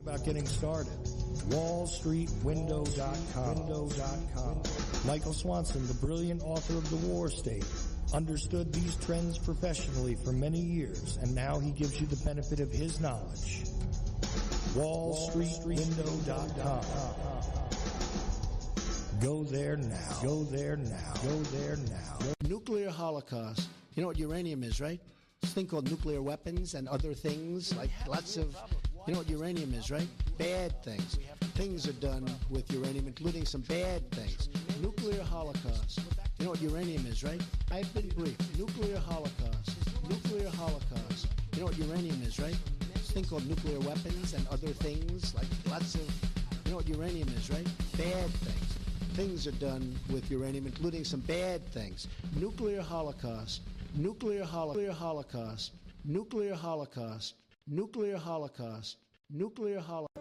About getting started. WallStreetWindow.com. Michael Swanson, the brilliant author of The War State, understood these trends professionally for many years, and now he gives you the benefit of his knowledge. WallStreetWindow.com. Go there now. Go there now. Go there now. Nuclear holocaust. You know what uranium is, right? This thing called nuclear weapons and other things, like lots of... You know what uranium is, right? Bad things. Things are done with uranium, including some bad things. Nuclear holocaust. You know what uranium is, right? I've been briefed. Nuclear holocaust. Nuclear holocaust. You know what uranium is, right? This thing called nuclear weapons and other things, like lots of... You know what uranium is, right? Bad things. Things are done with uranium, including some bad things. Nuclear holocaust. Nuclear holocaust. Nuclear holocaust. Nuclear holocaust. Nuclear holocaust.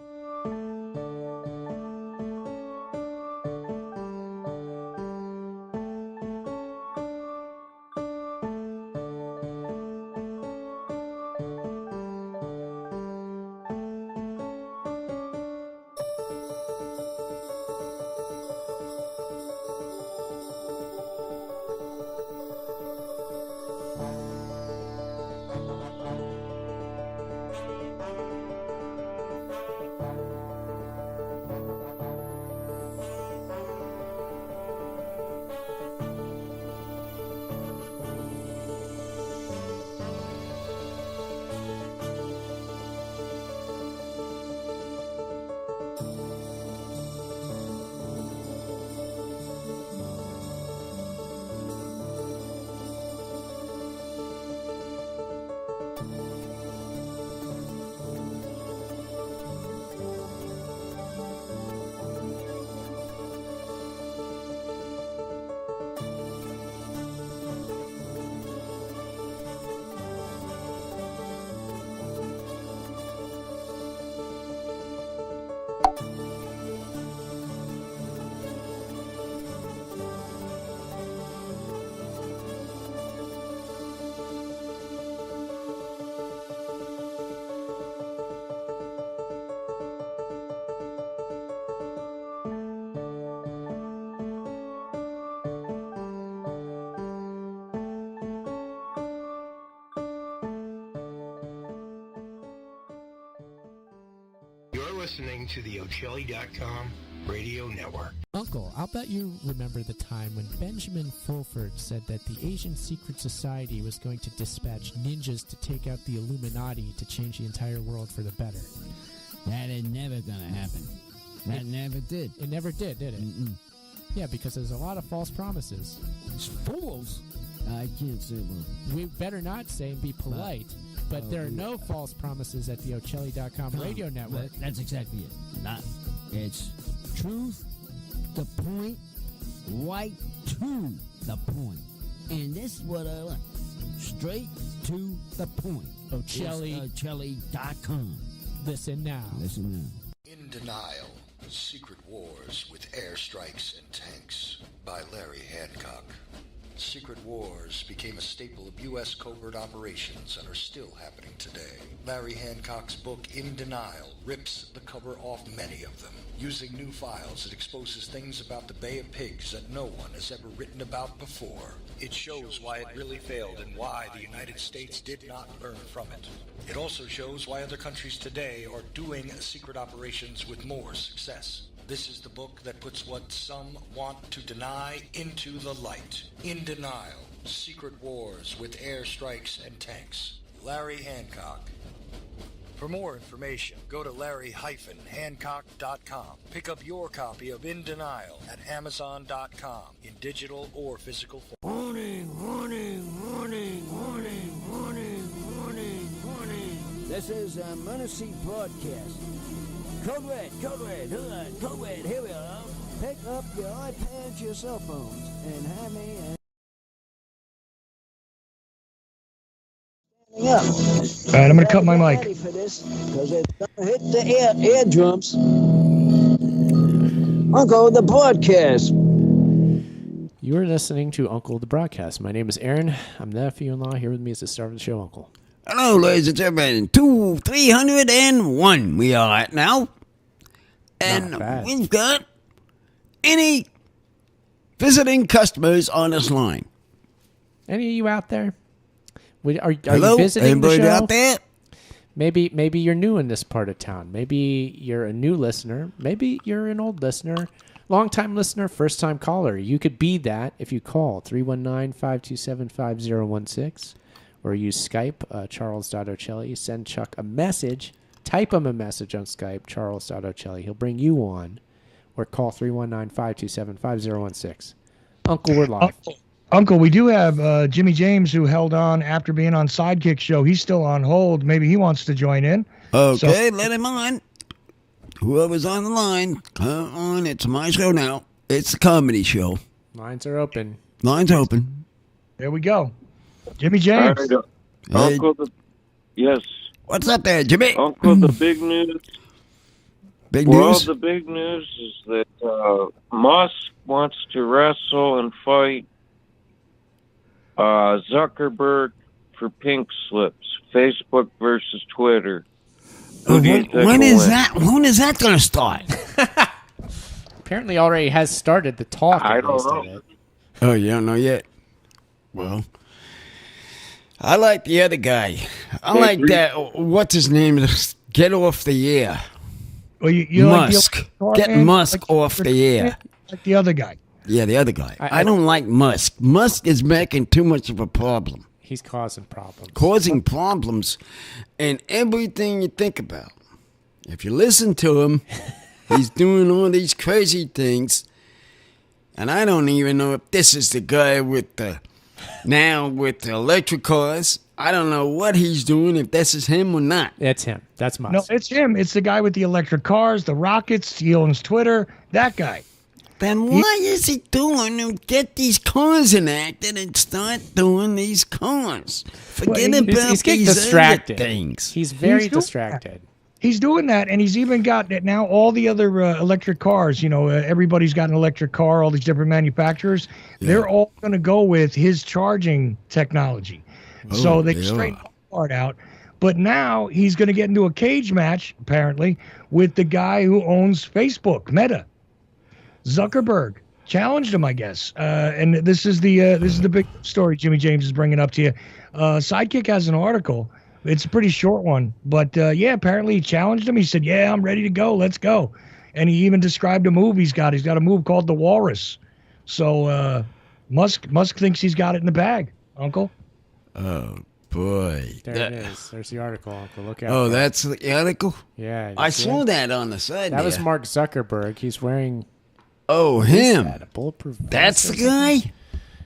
Listening to the Ochelli.com Radio Network. Uncle, I'll bet you remember the time when Benjamin Fulford said that the Asian Secret Society was going to dispatch ninjas to take out the Illuminati to change the entire world for the better. That ain't never gonna happen. That never did. It never did it? Mm-mm. Yeah, because there's a lot of false promises. It's fools? I can't say one. We better not say and be polite. But there are no false promises at the Ochelli.com Radio Network. That's exactly it. It's truth, the point, right to the point. And this is what I like. Straight to the point. Ochelli.com. Listen now. Listen now. In Denial, Secret Wars with Airstrikes and Tanks by Larry Hancock. Secret wars became a staple of U.S. covert operations and are still happening today. Larry Hancock's book, In Denial, rips the cover off many of them. Using new files, it exposes things about the Bay of Pigs that no one has ever written about before. It shows why it really failed and why the United States did not learn from it. It also shows why other countries today are doing secret operations with more success. This is the book that puts what some want to deny into the light. In Denial, Secret Wars with Airstrikes and Tanks. Larry Hancock. For more information, go to larry-hancock.com. Pick up your copy of In Denial at amazon.com in digital or physical form. Warning, warning, warning, warning, warning, warning, warning. This is a Menacing broadcast. Code Red, Code Red, Code Red, here we are. Pick up your iPads, your cell phones, and have me standing up. All right, I'm going to cut my mic. Ready for this, because it's going to hit the eardrums. Uncle, the broadcast. You are listening to Uncle the Broadcast. My name is Aaron. I'm the nephew-in-law. Here with me is the star of the show, Uncle. Hello, ladies and gentlemen. 301 we are at now. And we've got any visiting customers on this line. Any of you out there? Are Hello? you visiting Anybody the show? out there? Maybe you're new in this part of town. Maybe you're a new listener. Maybe you're an old listener. Long-time listener, first-time caller. You could be that if you call 319-527-5016 or use Skype, charles.ochelli. Send Chuck a message. Type him a message on Skype, charles.ochelli. He'll bring you on. Or call 319-527-5016. Uncle, we're live. Uncle, we do have Jimmy James, who held on after being on Sidekick Show. He's still on hold. Maybe he wants to join in. Okay, let him on. Whoever's on the line, come on. It's my show now. It's a comedy show. Lines are open. Lines open. There we go. Jimmy James. Right, Uncle, yes. What's up there, Jimmy? Uncle, the big news. Big Well, news? the big news is that Musk wants to wrestle and fight Zuckerberg for pink slips. Facebook versus Twitter. When is that going to start? Apparently already has started the talk. I at don't least, know. of it. Oh, you don't know yet? Well, I like the other guy. I like that. What's his name? Get off the air. Well, you Musk. Like the Get Musk off the air. Like the other guy. Yeah, the other guy. I don't like Musk. Musk is making too much of a problem. He's causing problems. Causing problems in everything you think about. If you listen to him, he's doing all these crazy things. And I don't even know if this is the guy with the electric cars. I don't know what he's doing, if this is him or not. It's him. That's Musk. No, it's him. It's the guy with the electric cars, the rockets. He owns Twitter. That guy. Then why is he doing to get these cars enacted and start doing these cars? Forget about he's getting these distracted. other things. He's very He's doing distracted. He's doing that, and he's even got it now. All the other electric cars, everybody's got an electric car. All these different manufacturers, they're all going to go with his charging technology. So they straighten that part out. But now he's going to get into a cage match, apparently, with the guy who owns Facebook, Meta. Zuckerberg challenged him, I guess. And this is the big story Jimmy James is bringing up to you. Sidekick has an article. It's a pretty short one, but apparently he challenged him. He said, "Yeah, I'm ready to go. Let's go." And he even described a move he's got. He's got a move called the Walrus. So Musk thinks he's got it in the bag, Uncle. Oh boy! There it is. There's the article, Uncle. Look out. Oh, that's the article. Yeah, I saw that on the side. That was Mark Zuckerberg. He's wearing. Oh, him. A bulletproof vest. That's the guy.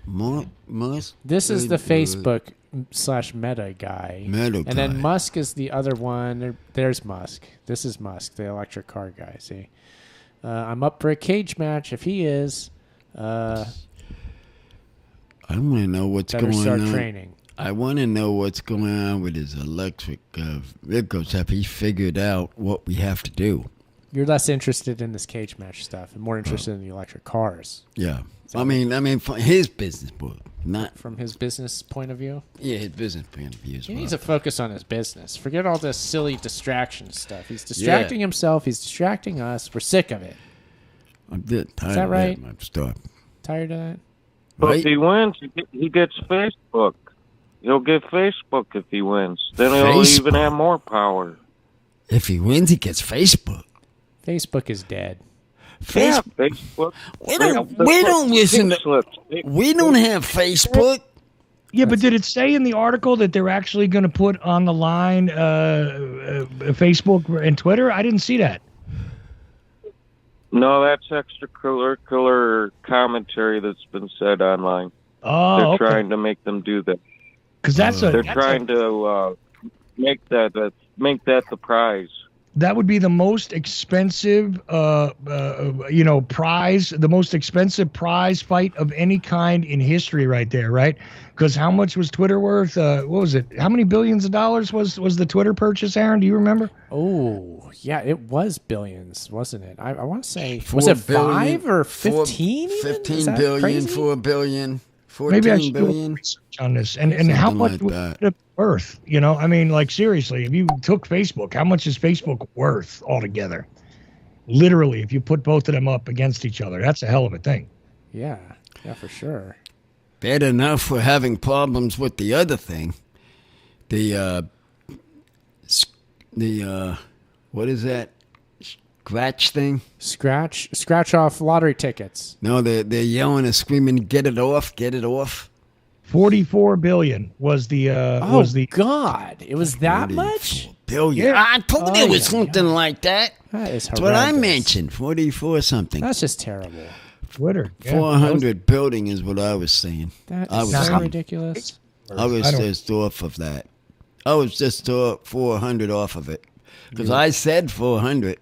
Musk. This is the Facebook / Meta guy. Meta and then guy. Musk is the other one. There's Musk. This is Musk, the electric car guy. See, I'm up for a cage match. If he is, I want to know what's better going start on. training. I want to know what's going on with his electric vehicles. Have he figured out what we have to do? You're less interested in this cage match stuff and more interested in the electric cars. Yeah. I mean, from his business book, not from his business point of view. Yeah, his business point of view. He needs to focus on his business. Forget all this silly distraction stuff. He's distracting himself. He's distracting us. We're sick of it. I'm tired Is that of right? that. I'm stuck. Tired of that? But if he wins, he gets Facebook. He'll get Facebook if he wins. Then he'll even have more power. If he wins, he gets Facebook. Facebook is dead. Yeah, Facebook. We don't listen to. We don't have Facebook. Yeah, but did it say in the article that they're actually going to put on the line Facebook and Twitter? I didn't see that. No, that's extracurricular commentary that's been said online. Oh, they're trying to make them do that. Because they're trying to make that the prize. That would be the most expensive, prize, the most expensive prize fight of any kind in history, right there, right? Because how much was Twitter worth? What was it? How many billions of dollars was the Twitter purchase, Aaron? Do you remember? Oh, yeah, it was billions, wasn't it? I want to say, was it 5 or 15? 15 billion, 4 billion. maybe I 14 should do a billion? research on this. And how Something much like would that. it be worth? You know, I mean, like seriously, if you took Facebook, how much is Facebook worth altogether? Literally, if you put both of them up against each other, that's a hell of a thing. Yeah, for sure. Bad enough we're having problems with the other thing. The what is that? Scratch thing? Scratch off lottery tickets. No, they're yelling and screaming, get it off, get it off. 44 billion was the God, it was that much? Billion. Yeah. I told you it was something like that. That is That's what I horrendous. mentioned. 44 something. That's just terrible. Twitter. Yeah, 400 building is what I was saying. That I is was so saying. ridiculous. I was I don't- just off of that. I was just 400 off of it. Because I said 400.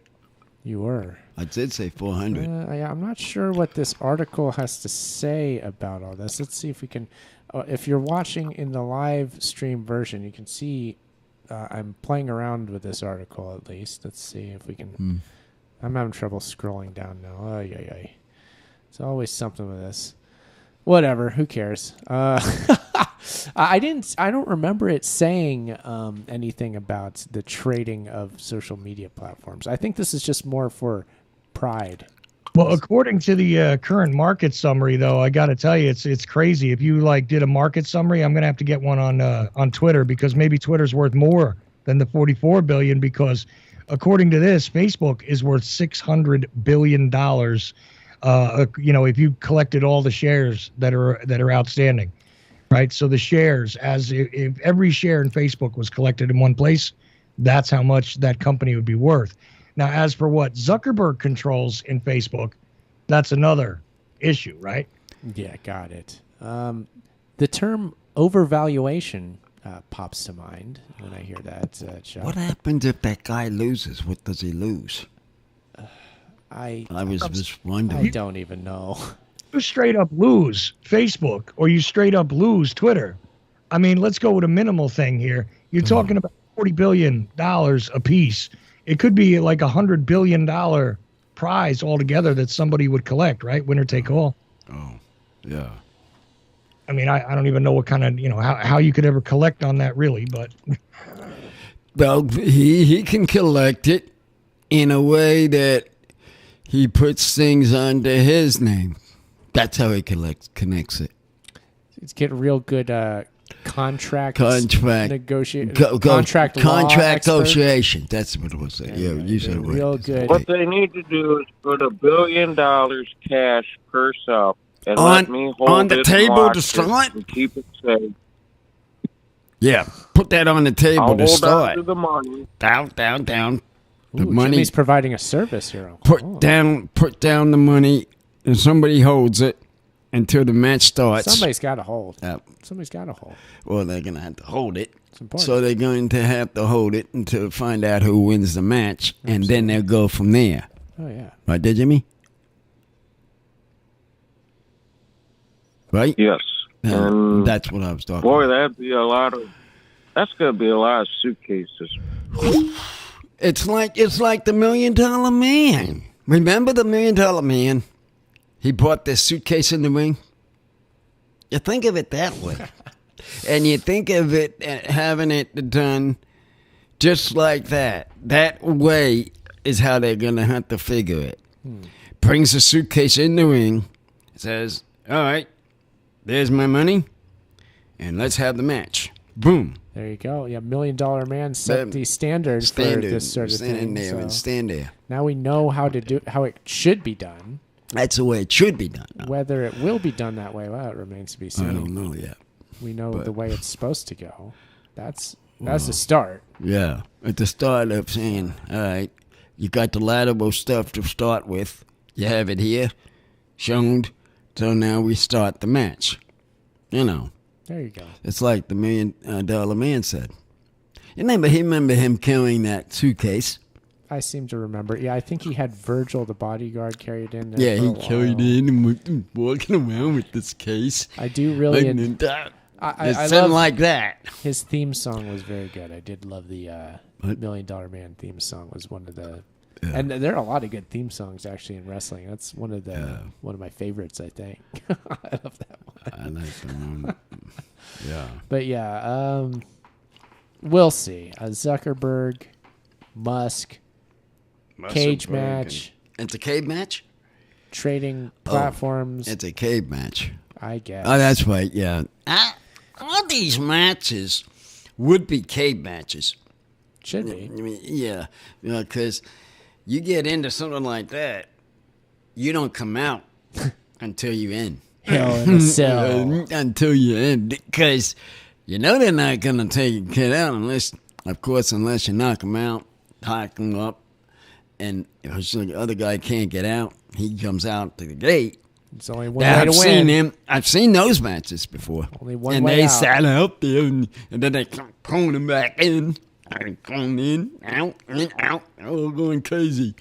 You were. I did say 400. Yeah, I'm not sure what this article has to say about all this. Let's see if we can. If you're watching in the live stream version, you can see I'm playing around with this article at least. Let's see if we can. I'm having trouble scrolling down now. Ay, ay, ay. It's always something with this. Whatever. Who cares? I don't remember it saying anything about the trading of social media platforms. I think this is just more for pride. Well, according to the current market summary, though, I got to tell you, it's crazy. If you did a market summary, I'm gonna have to get one on Twitter, because maybe Twitter's worth more than the 44 billion. Because according to this, Facebook is worth $600 billion. If you collected all the shares that are outstanding, right? So the shares, if every share in Facebook was collected in one place, that's how much that company would be worth. Now, as for what Zuckerberg controls in Facebook, that's another issue, right? Yeah, got it. The term overvaluation pops to mind when I hear that, Chuck. What happens if that guy loses? What does he lose? I was just I wondering. don't even know. You straight up lose Facebook, or you straight up lose Twitter. I mean, let's go with a minimal thing here. You're talking about $40 billion a piece. It could be like $100 billion prize altogether that somebody would collect, right? Winner take all. Oh, yeah. I mean, I don't even know what kind of, how you could ever collect on that, really, but. Well, he can collect it in a way that he puts things under his name. That's how he connects it. It's getting real good contract negotiation. Contract experts. negotiation. That's what it was. Yeah, you said it. Real good. What they need to do is put $1 billion cash purse up and let me hold on the it table and watch to it start? and keep it safe. Yeah, put that on the table I'll to hold on start. to the money. Down. The Ooh, money. Jimmy's providing a service here. Put down the money, and somebody holds it until the match starts. Somebody's got to hold. Yep. Somebody's got to hold. Well, they're gonna have to hold it. It's important. So they're going to have to hold it until find out who wins the match, and then they'll go from there. Oh yeah. Right there, Jimmy? Right? Yes. And that's what I was talking boy, about. that's going to be a lot of suitcases. It's like the $1 Million Man. Remember the $1 Million Man? He bought this suitcase in the ring. You think of it that way. And you think of it having it done just like that. That way is how they're going to have to figure it. Brings the suitcase in the ring. Says, all right, there's my money. And let's have the match. Boom. There you go. Yeah, $1 Million Man set the standard for this sort of thing. Stand there. Now we know how it should be done. That's the way it should be done. Whether it will be done that way, well, it remains to be seen. I don't know yet. We know the way it's supposed to go. That's the start. Yeah, at the start of saying, all right, you got the lateral stuff to start with. You have it here, shown. So now we start the match. There you go. It's like the $1 Million Man said. Remember him carrying that suitcase. I seem to remember. Yeah, I think he had Virgil, the bodyguard, carried in there. Yeah, for he a while. carried in and walking around with this case. I do really. I something love like that. His theme song was very good. I did love the $1 Million Man theme song. Was one of the, and there are a lot of good theme songs actually in wrestling. That's one of my favorites. I think I love that one. I like the one. Yeah. But yeah, we'll see. Zuckerberg, Musk, cage match. It's a cage match? Trading platforms. It's a cage match. I guess. Oh, that's right, yeah. All these matches would be cage matches. Should be. I mean, yeah, because you get into something like that, you don't come out until you end. Hell in a cell. Until you end. Because you know they're not going to take a kid out unless you knock him out, tie him up, and if the other guy can't get out, he comes out to the gate. It's only one way to win. I've seen those matches before. Only one and way they out. sat out there, and then they come pulling him back in. And going in, out, all going crazy.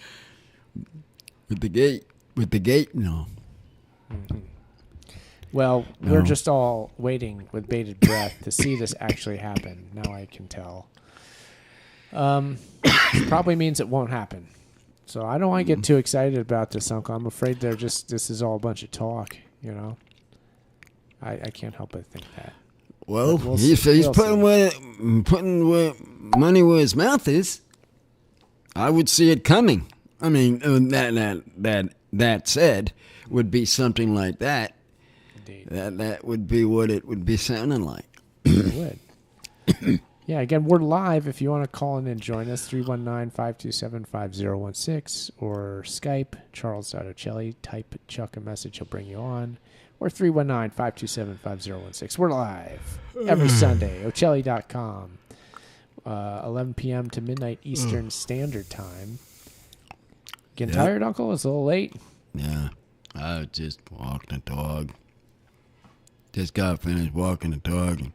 With the gate, no. Mm-hmm. Well, we're just all waiting with bated breath to see this actually happen. Now I can tell. Probably means it won't happen. So I don't want to get too excited about this, Uncle. I'm afraid this is all a bunch of talk, you know. I can't help but think that. Well, he's putting where money where his mouth is. I would see it coming. I mean, that said, would be something like that. Indeed. That would be what it would be sounding like. It would. Yeah, again, we're live. If you want to call in and join us, 319-527-5016 or Skype, Charles.Ochelli. Type Chuck a message, he'll bring you on. Or 319-527-5016. We're live every Sunday. Ochelli.com. 11 p.m. to midnight Eastern Standard Time. Getting tired, Uncle? It's a little late. Yeah. I just walked the dog. Just got finished walking the dog.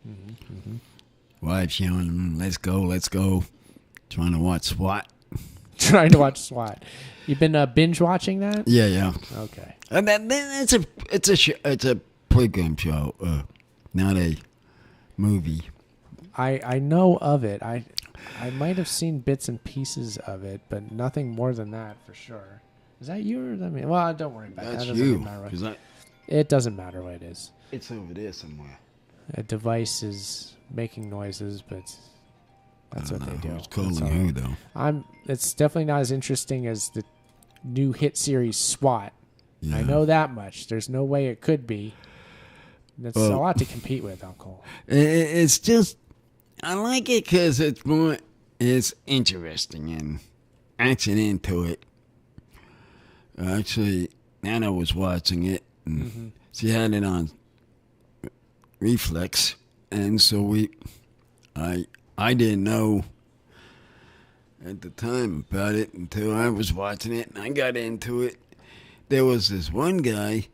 Wife's yelling, let's go. Trying to watch SWAT. Trying to watch SWAT. You've been binge watching that? Yeah. Okay. And it's a program show, not a movie. I know of it. I might have seen bits and pieces of it, but nothing more than that for sure. Is that you or is that me? Well, don't worry about That's that. you. It doesn't matter what it is. It's over there somewhere. A device is making noises, but that's what they do. It's calling you, though. It's definitely not as interesting as the new hit series SWAT. Yeah. I know that much. There's no way it could be. That's a lot to compete with, Uncle. It's just, I like it because it's interesting and action into it. Actually, Nana was watching it, and she had it on Reflex, and so I didn't know at the time about it until I was watching it, and I got into it. There was this one guy,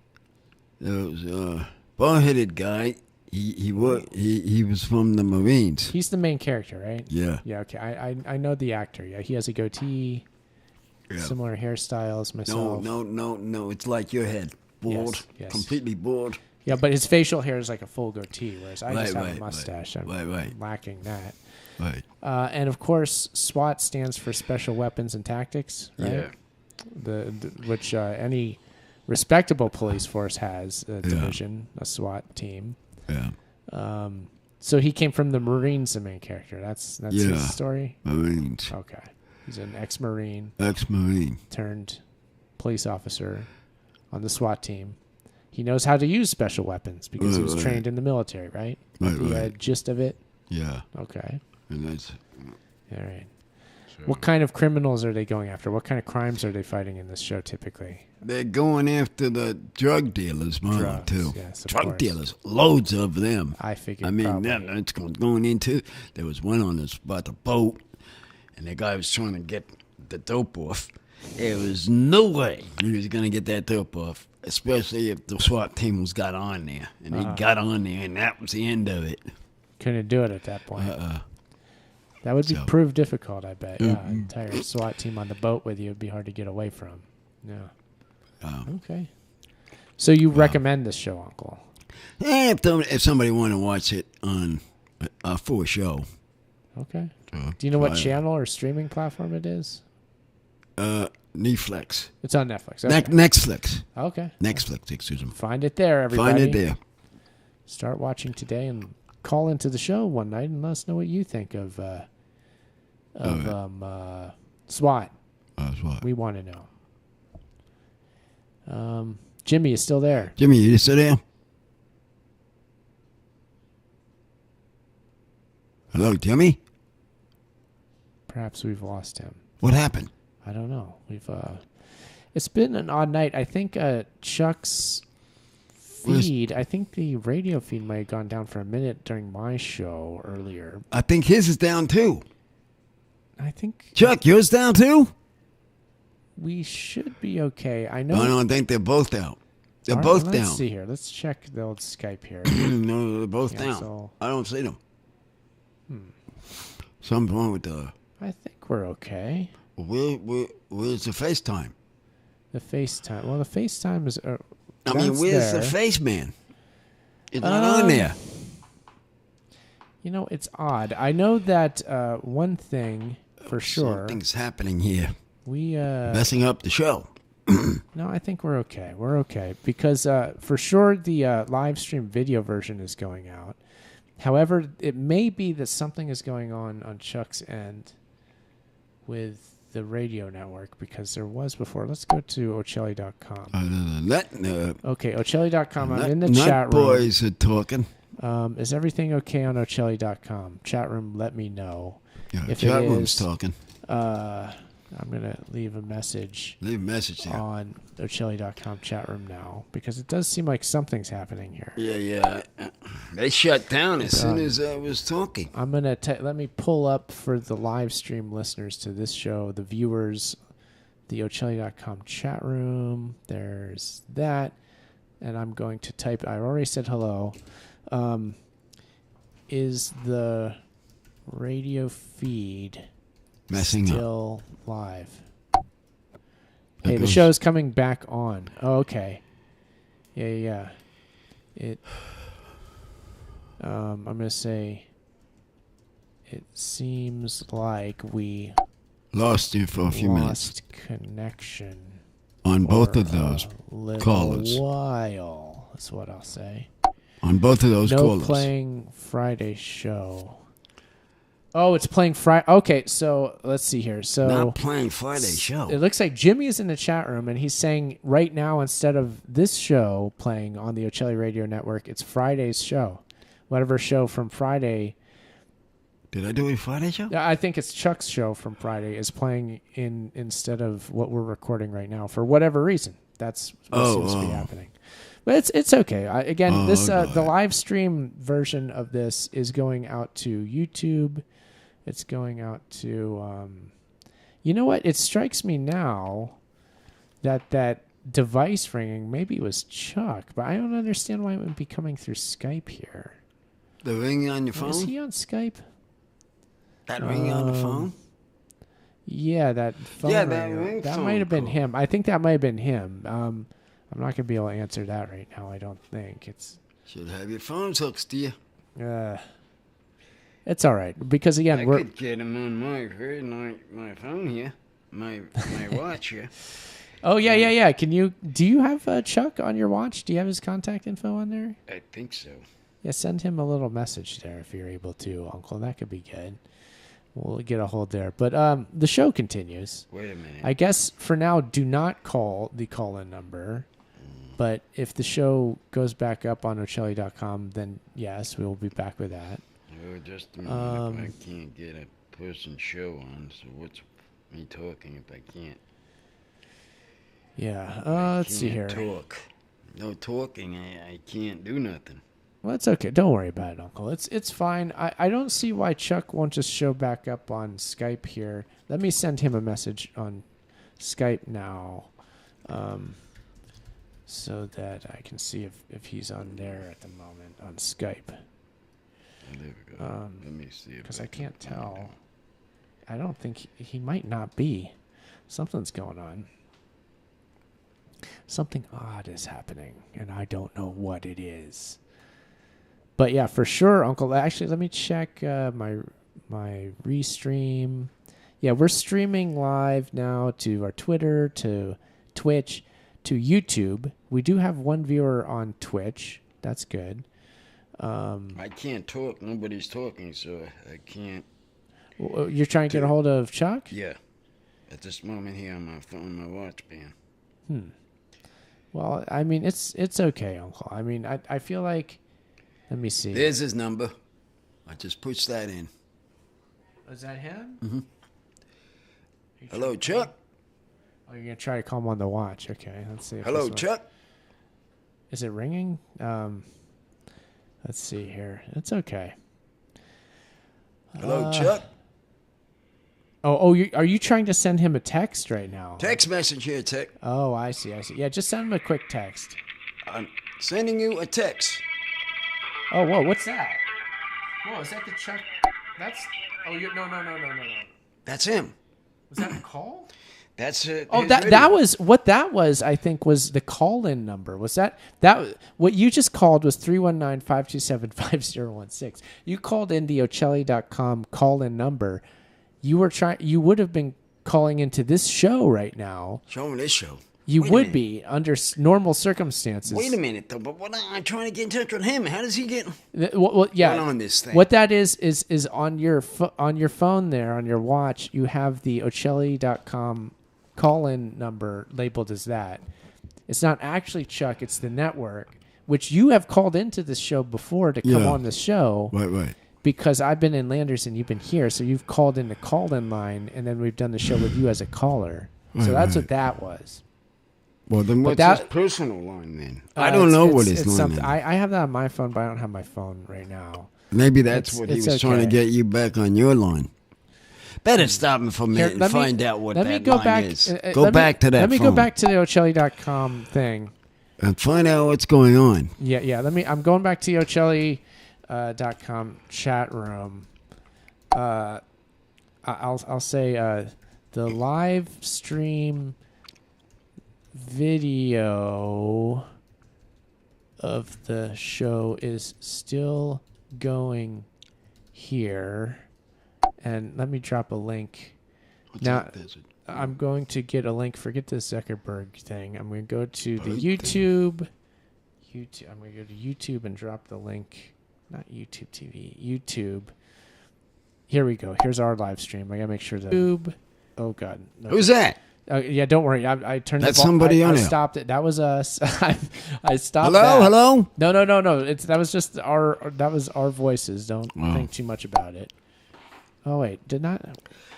there was a bald-headed guy. He was from the Marines. He's the main character, right? Yeah. Yeah. Okay. I know the actor. Yeah. He has a goatee. Yeah. Similar hairstyles. Myself. No. It's like your head, bald, yes. completely bald. Yeah, but his facial hair is like a full goatee, whereas I just have a mustache. I'm lacking that. Right. And of course, SWAT stands for Special Weapons and Tactics, right? Yeah. Which any respectable police force has a division, a SWAT team. Yeah. So he came from the Marines, the main character. That's his story? Marines. Okay. He's an ex-Marine. Ex-Marine. Turned police officer on the SWAT team. He knows how to use special weapons because he was trained in the military, right? The gist of it? Yeah. Okay. And that's... All right. Sure. What kind of criminals are they going after? What kind of crimes are they fighting in this show typically? They're going after the drug dealers, more too. Yes, drug dealers, loads of them. I figured. I mean, that's going into. There was one on this about the boat, and the guy was trying to get the dope off. There was no way he was going to get that dope off, especially if the SWAT team got on there, and he got on there, and that was the end of it. Couldn't do it at that point. That would prove difficult, I bet. Yeah, entire SWAT team on the boat with you would be hard to get away from. Yeah. Okay. So you recommend this show, Uncle? Yeah, if somebody want to watch it on a full show. Okay. Do you know what channel or streaming platform it is? Netflix. It's on Netflix. Okay. Netflix. Okay. Netflix, excuse me. Find it there, everybody. Find it there. start watching today and call into the show one night and let us know what you think of SWAT. SWAT. We want to know. Jimmy is still there. Jimmy, you still there? Hello, Jimmy? Perhaps we've lost him. What happened? I don't know. It's been an odd night. I think Chuck's feed, I think the radio feed might have gone down for a minute during my show earlier. I think his is down too. I think Chuck, yours down too? we should be okay. I know. I don't think they're both out. They're All both right, down. Let's see here. Let's check the old Skype here. No, they're both Yeah, down. so- I don't see them. Something wrong with the... I think we're okay. Where's the FaceTime? The FaceTime. Well, the FaceTime is. I mean, that's where's there. the face man? It's not on there. You know, it's odd. I know that one thing for sure. Something's happening here. We Messing up the show. No, I think we're okay. We're okay because for sure the live stream video version is going out. However, it may be that something is going on Chuck's end with the radio network because there was before. Let's go to Ochelli.com. Okay, Ochelli.com. I'm in the chat room. Boys are talking. Is everything okay on Ochelli.com? Chat room, let me know. Yeah, if chat it room's is, talking. I'm going to leave a message. Leave a message there. On Ochelli.com chat room now because it does seem like something's happening here. Yeah. They shut down as soon as I was talking. I'm going to let me pull up for the live stream listeners to this show, the viewers, the Ochelli.com chat room. There's that. And I'm going to type, I already said hello. Is the radio feed messing still live? Hey, the show's coming back on. Oh, okay. Yeah. It. I'm gonna say. It seems like we lost you for a few minutes. Lost connection on both of those callers. A while. That's what I'll say. On both of those callers. No playing Friday show. Oh, it's playing Friday. Okay, so let's see here. So not playing Friday show. It looks like Jimmy is in the chat room, and he's saying right now instead of this show playing on the Ochelli Radio Network, it's Friday's show. Whatever show from Friday. Did I do a Friday show? I think it's Chuck's show from Friday is playing in instead of what we're recording right now for whatever reason. That's what seems to be happening. But it's okay. The live stream version of this is going out to YouTube. It's going out to, you know what? It strikes me now that device ringing, maybe it was Chuck, but I don't understand why it would be coming through Skype here. The ringing on your phone? Is he on Skype? That ringing on the phone? Yeah, that phone ring. That might have been him. I think that might have been him. I'm not going to be able to answer that right now, I don't think. Should have your phones hooked to you. It's all right because again, I could get him on my phone here, my watch here. Oh yeah. Do you have Chuck on your watch? Do you have his contact info on there? I think so. Yeah, send him a little message there if you're able to, Uncle. That could be good. We'll get a hold there. But the show continues. Wait a minute. I guess for now, do not call the call-in number. But if the show goes back up on Ochelli.com, then yes, we will be back with that. Well, just a minute. I can't get a person's show on, so what's me talking if I can't? Yeah, let's see here. No talking. I can't do nothing. Well, it's okay. Don't worry about it, Uncle. It's fine. I don't see why Chuck won't just show back up on Skype here. Let me send him a message on Skype now, so that I can see if he's on there at the moment on Skype. There we go. Let me see. Because I can't tell. I don't think he might not be. Something's going on. Something odd is happening, and I don't know what it is. But yeah, for sure, Uncle. Actually, let me check my restream. Yeah, we're streaming live now to our Twitter, to Twitch, to YouTube. We do have one viewer on Twitch. That's good. I can't talk. Nobody's talking, so I can't. You're trying to get a hold of Chuck? Yeah. At this moment here on my phone, my watch band. Well, I mean, it's okay, Uncle. I mean, I feel like, let me see. There's his number. I just pushed that in. Is that him? Mm-hmm. Hello, Chuck. Oh, you're going to try to call him on the watch. Okay, let's see. Hello, Chuck. Is it ringing? Let's see here. It's okay. Hello, Chuck. Are you trying to send him a text right now? Text message here, Tech. Oh, I see. Yeah, just send him a quick text. I'm sending you a text. Oh, whoa, what's that? Whoa, is that the Chuck? That's... Oh, no. That's him. Was that a call? That's it. Oh, that was what that was. I think was the call-in number. Was that what you just called was 319-527-5016. You called in the Ochelli.com call-in number. You would have been calling into this show right now. Showing this show. You would be under normal circumstances. Wait a minute, though. But I'm trying to get in touch with him. How does he get? Well, yeah. On this thing? What that is on your phone there on your watch. You have the Ochelli.com call-in number labeled as that. It's not actually Chuck. It's the network, which you have called into this show before to come on the show. Right. Because I've been in Landers and you've been here, so you've called in the call-in line, and then we've done the show with you as a caller. So that's what that was. Well, then what's his personal line then? I don't know what his line is. I have that on my phone, but I don't have my phone right now. Maybe that's what he was trying to get you back on your line. Better stop him for a minute and find out what that line is. Go back to that Let me go back to the Ochelli.com thing. And find out what's going on. Yeah. I'm going back to the Ochelli.com chat room. I'll say the live stream video of the show is still going here, and let me drop a link. I'm going to get a link. Forget the Zuckerberg thing. I'm going to go to the YouTube. I'm going to go to YouTube and drop the link. Not YouTube TV. YouTube. Here we go. Here's our live stream. I got to make sure that YouTube. Oh God. No. Who's that? Yeah, don't worry. I turned. That's somebody on I it. stopped it. That was us. I stopped. Hello. No. That was just That was our voices. Don't think too much about it. Oh wait, did not.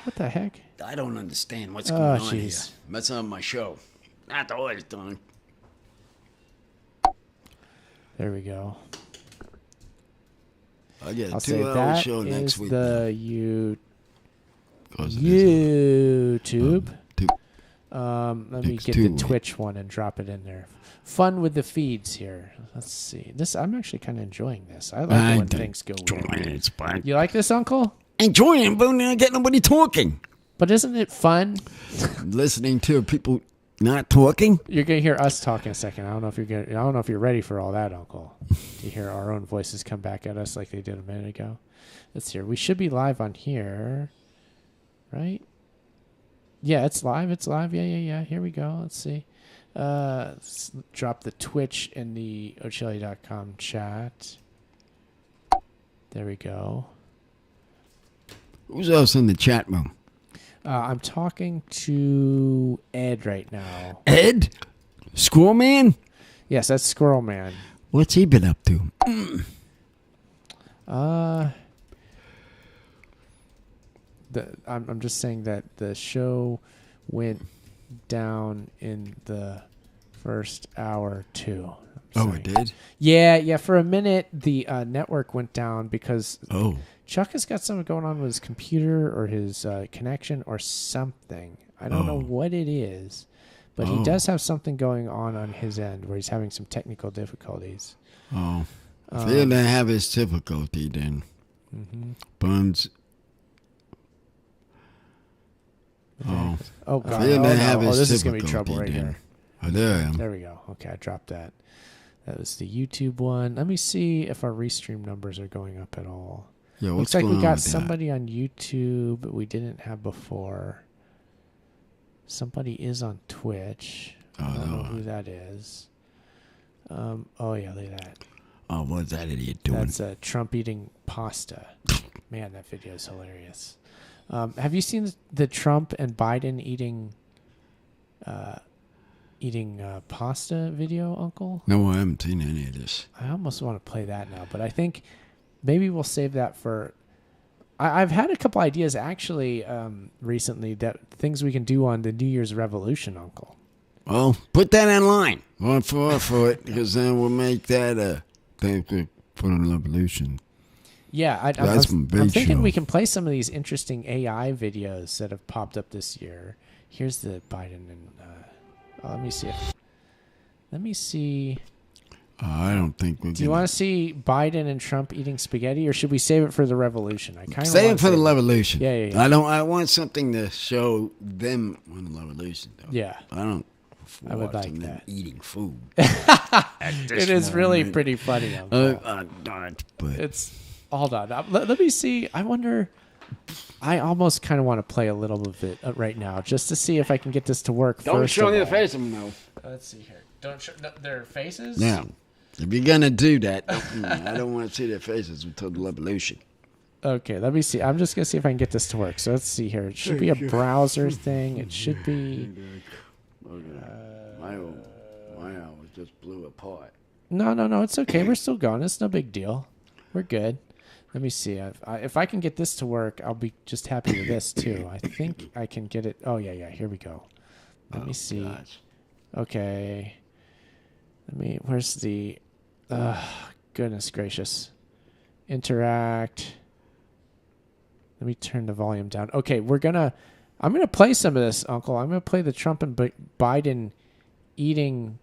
What the heck? I don't understand what's going on here. That's on my show. Not always done. There we go. I'll get a 2-hour show next week. The YouTube. Let me get the Twitch one and drop it in there. Fun with the feeds here. Let's see. I'm actually kind of enjoying this. I like when things go weird. You like this, Uncle? Enjoying it, but I get nobody talking. But isn't it fun? Listening to people not talking. You're gonna hear us talk in a second. I don't know if you're ready for all that, Uncle. To hear our own voices come back at us like they did a minute ago. Let's hear. We should be live on here, right? Yeah, it's live. Yeah. Here we go. Let's see. Let's drop the Twitch in the Ochelli.com chat. There we go. Who's else in the chat room? I'm talking to Ed right now. Ed? Squirrel Man? Yes, that's Squirrel Man. What's he been up to? I'm just saying that the show went down in the first hour too. Oh, it did? Yeah. For a minute, the network went down because Chuck has got something going on with his computer or his connection or something. I don't know what it is, but he does have something going on his end where he's having some technical difficulties. Oh. If he didn't have his difficulty, then Buns. Oh God! This is gonna be trouble right here. Oh, there I am. There we go. Okay, I dropped that. That was the YouTube one. Let me see if our restream numbers are going up at all. Yeah, looks like we got somebody on YouTube we didn't have before. Somebody is on Twitch. I don't know who that is. Yeah, look at that. Oh, what's that idiot doing? That's Trump eating pasta. Man, that video is hilarious. Have you seen the Trump and Biden eating pasta video, Uncle? No, I haven't seen any of this. I almost want to play that now, but I think maybe we'll save that for... I've had a couple ideas, actually, recently, that things we can do on the New Year's Revolution, Uncle. Well, put that in line. One for it, because then we'll make that a thing for the revolution. Yeah, I'm thinking we can play some of these interesting AI videos that have popped up this year. Here's the Biden and... let me see. I don't think we. Do you want to see Biden and Trump eating spaghetti, or should we save it for the revolution? I kind of save it for the revolution. Yeah. I want something to show them on the revolution, though. Yeah, I would like that. Eating food. It is really pretty funny. But it's hold on. Let me see. I wonder. I almost kind of want to play a little of it right now, just to see if I can get this to work. Don't show me the face of them, though. Let's see here. Don't show their faces. Yeah. If you're gonna do that, I don't want to see their faces until the revolution. Okay, let me see. I'm just gonna see if I can get this to work. So let's see here. It should be a browser thing. It should be. My hour just blew apart. No. It's okay. We're still going. It's no big deal. We're good. Let me see. If I can get this to work, I'll be just happy with this too. I think I can get it. Oh yeah. Here we go. Let me see. Gosh. Okay. Where's the... goodness gracious. Interact. Let me turn the volume down. Okay, I'm going to play some of this, Uncle. I'm going to play the Trump and Biden eating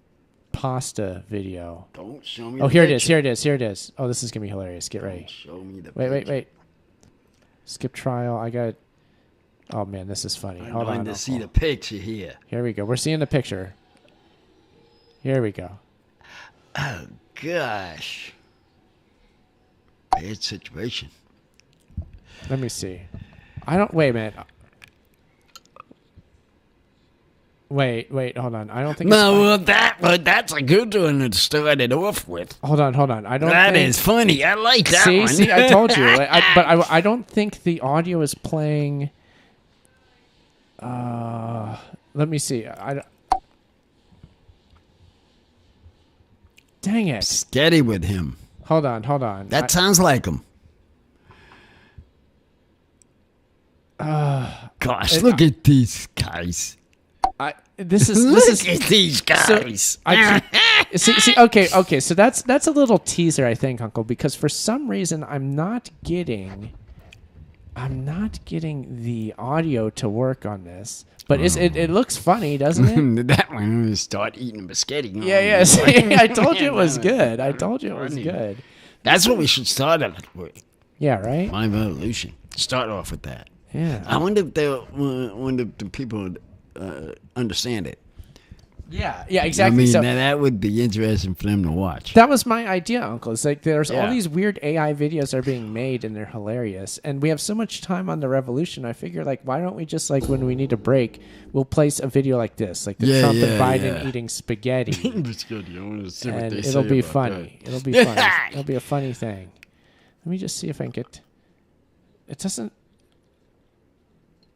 pasta video. Don't show me Oh, here it is. Oh, this is going to be hilarious. Get ready. Show me the Wait. Skip trial. I got... Oh, man, this is funny. Hold on. To see the picture here. Here we go. We're seeing the picture. Here we go. Oh, gosh. Bad situation. Let me see. Wait a minute. Wait, hold on. I don't think that's a good one to start it off with. Hold on. That is funny. I like that one. See, I told you. But I don't think the audio is playing. Let me see. Dang it. Steady with him. Hold on. That sounds like him. Gosh, look at these guys. This is look at these guys. Okay. So that's a little teaser, I think, Uncle, because for some reason I'm not getting the audio to work on this. But it looks funny, doesn't it? That one will start eating biscotti. Yeah. See, I told you it was good. Good. That's what we should start it with. Yeah, right? My revolution. Start off with that. Yeah. I wonder if the people would understand it. Yeah, exactly. I mean, that would be interesting for them to watch. That was my idea, Uncle. It's like there's all these weird AI videos that are being made, and they're hilarious. And we have so much time on the revolution. I figure, why don't we just, when we need a break, we'll place a video like this, like the Trump and Biden eating spaghetti. And it'll be funny. It'll be funny. It'll be a funny thing. Let me just see if I can get... It doesn't...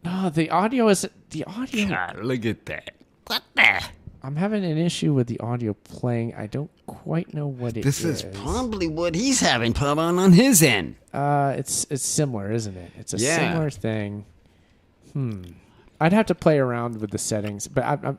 No, the audio is... The audio... God, look at that. What the... I'm having an issue with the audio playing. I don't quite know what it is. This is probably what he's having problem on his end. It's similar, isn't it? It's a similar thing. I'd have to play around with the settings, but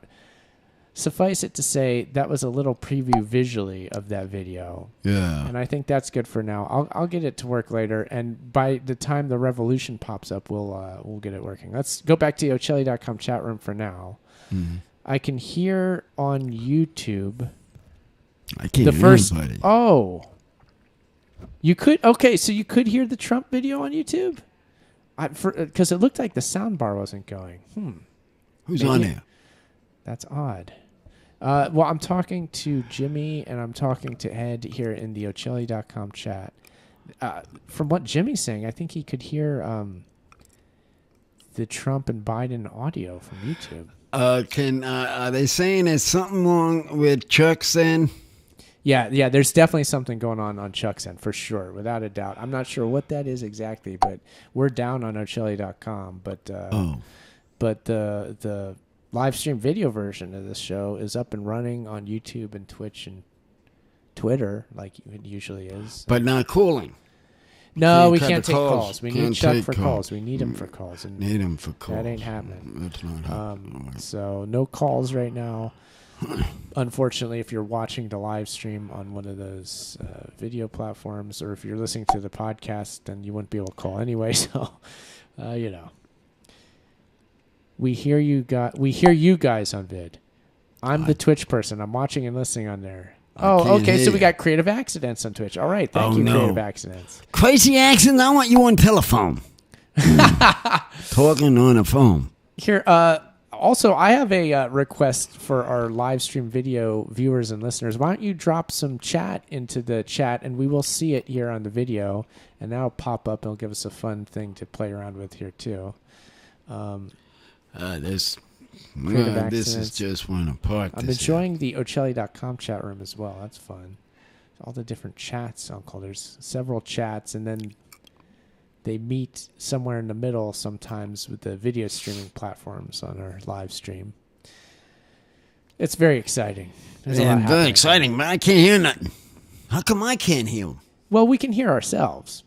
suffice it to say that was a little preview visually of that video. Yeah. And I think that's good for now. I'll get it to work later, and by the time the revolution pops up, we'll get it working. Let's go back to the Ochelli.com chat room for now. Mm-hmm. I can hear on YouTube. I can't hear anybody. Oh. You could... Okay, so you could hear the Trump video on YouTube? Because it looked like the sound bar wasn't going. Who's on there? That's odd. Well, I'm talking to Jimmy and I'm talking to Ed here in the Ochelli.com chat. From what Jimmy's saying, I think he could hear the Trump and Biden audio from YouTube. Are they saying there's something wrong with Chuck's then? Yeah, there's definitely something going on Chuck's end, for sure, without a doubt. I'm not sure what that is exactly, but we're down on Ochelli.com. But the live stream video version of this show is up and running on YouTube and Twitch and Twitter, like it usually is. But not calling. No, we can't take calls. We need Chuck for calls. We need him for calls. And need him for calls. That ain't happening. That's not happening. So no calls right now. Unfortunately, if you're watching the live stream on one of those video platforms, or if you're listening to the podcast, then you wouldn't be able to call anyway. So, we hear you guys on vid. I'm the Twitch person. I'm watching and listening on there. Oh, okay. So we got Creative Accidents on Twitch. All right. Thank you, Creative Accidents. Crazy Accidents, I want you on telephone. Talking on a phone. Here, also, I have a request for our live stream video viewers and listeners. Why don't you drop some chat into the chat, and we will see it here on the video, and that'll pop up and it'll give us a fun thing to play around with here, too. This is just one apart. I'm enjoying the Ochelli.com chat room as well. That's fun. All the different chats, Uncle. There's several chats, and then they meet somewhere in the middle sometimes with the video streaming platforms on our live stream. It's very exciting. Yeah, very exciting, but I can't hear nothing. How come I can't hear them? Well, we can hear ourselves.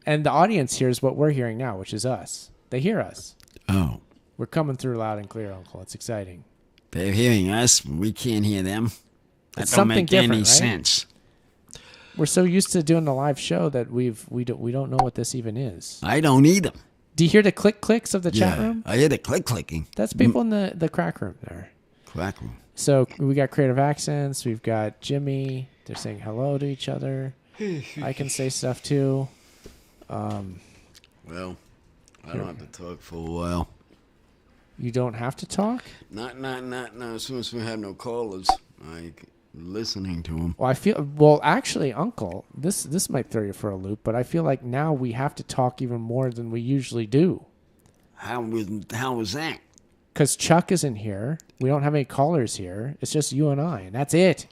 And the audience hears what we're hearing now, which is us. They hear us. Oh. We're coming through loud and clear, Uncle. It's exciting. They're hearing us, but we can't hear them. That It's don't something make different, any right? sense. We're so used to doing the live show that we don't know what this even is. I don't either. Do you hear the clicks of the chat room? I hear the clicking. That's people in the crack room there. Crack room. So we got Creative Accents. We've got Jimmy. They're saying hello to each other. I can say stuff too. Well, I don't have to talk for a while. You don't have to talk? Not. As soon as we have no callers, like listening to them. Well, actually, Uncle, this might throw you for a loop, but I feel like now we have to talk even more than we usually do. How was that? Because Chuck isn't here. We don't have any callers here. It's just you and I, and that's it.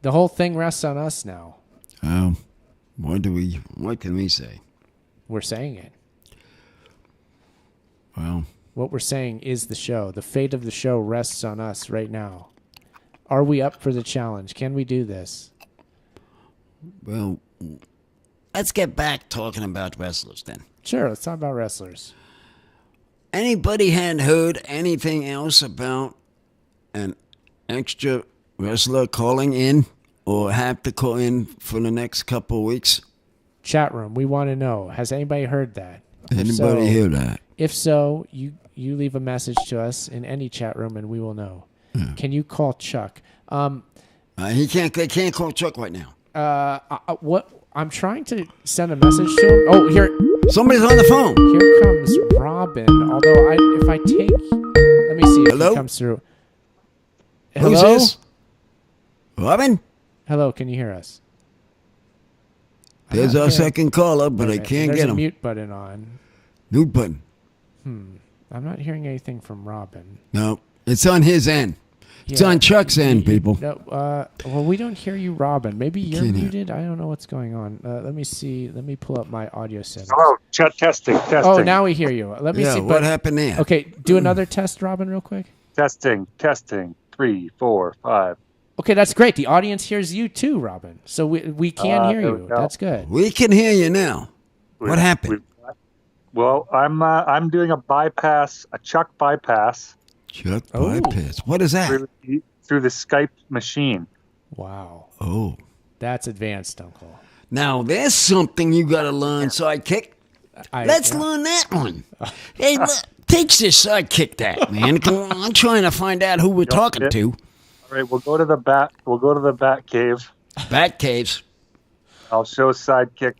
The whole thing rests on us now. What can we say? We're saying it. Well, what we're saying is the show. The fate of the show rests on us right now. Are we up for the challenge? Can we do this? Well, let's get back talking about wrestlers then. Sure, let's talk about wrestlers. Anybody had heard anything else about an extra wrestler calling in or have to call in for the next couple of weeks? Chat room, we want to know. Has anybody heard that? Anybody hear that? If so, you leave a message to us in any chat room and we will know. Yeah. Can you call Chuck? They can't call Chuck right now. What? I'm trying to send a message to him. Oh, here. Somebody's on the phone. Here comes Robin. Although if I take, let me see if he comes through. Hello? Who's this? Robin? Hello, can you hear us? There's our second caller, but I can't get him. There's a mute button on. Mute button. I'm not hearing anything from Robin. No, it's on his end. It's on Chuck's end, people. No, well, we don't hear you, Robin. Maybe you're muted. I don't know what's going on. Let me see. Let me pull up my audio settings. Hello, chat testing. Oh, now we hear you. Let me see. What happened there? Okay, do another test, Robin, real quick. Testing. 3, 4, 5. Okay, that's great. The audience hears you too, Robin. So we can hear you. That's good. We can hear you now. What happened? Well, I'm doing a Chuck bypass. Chuck bypass. What is that? Through the Skype machine. Wow. Oh. That's advanced, Uncle. Now, there's something you got to learn, Sidekick. Let's learn that one. Hey, teach this Sidekick that, man. I'm trying to find out who we're talking to. All right, we'll go to the Bat Cave. Bat Caves. I'll show Sidekick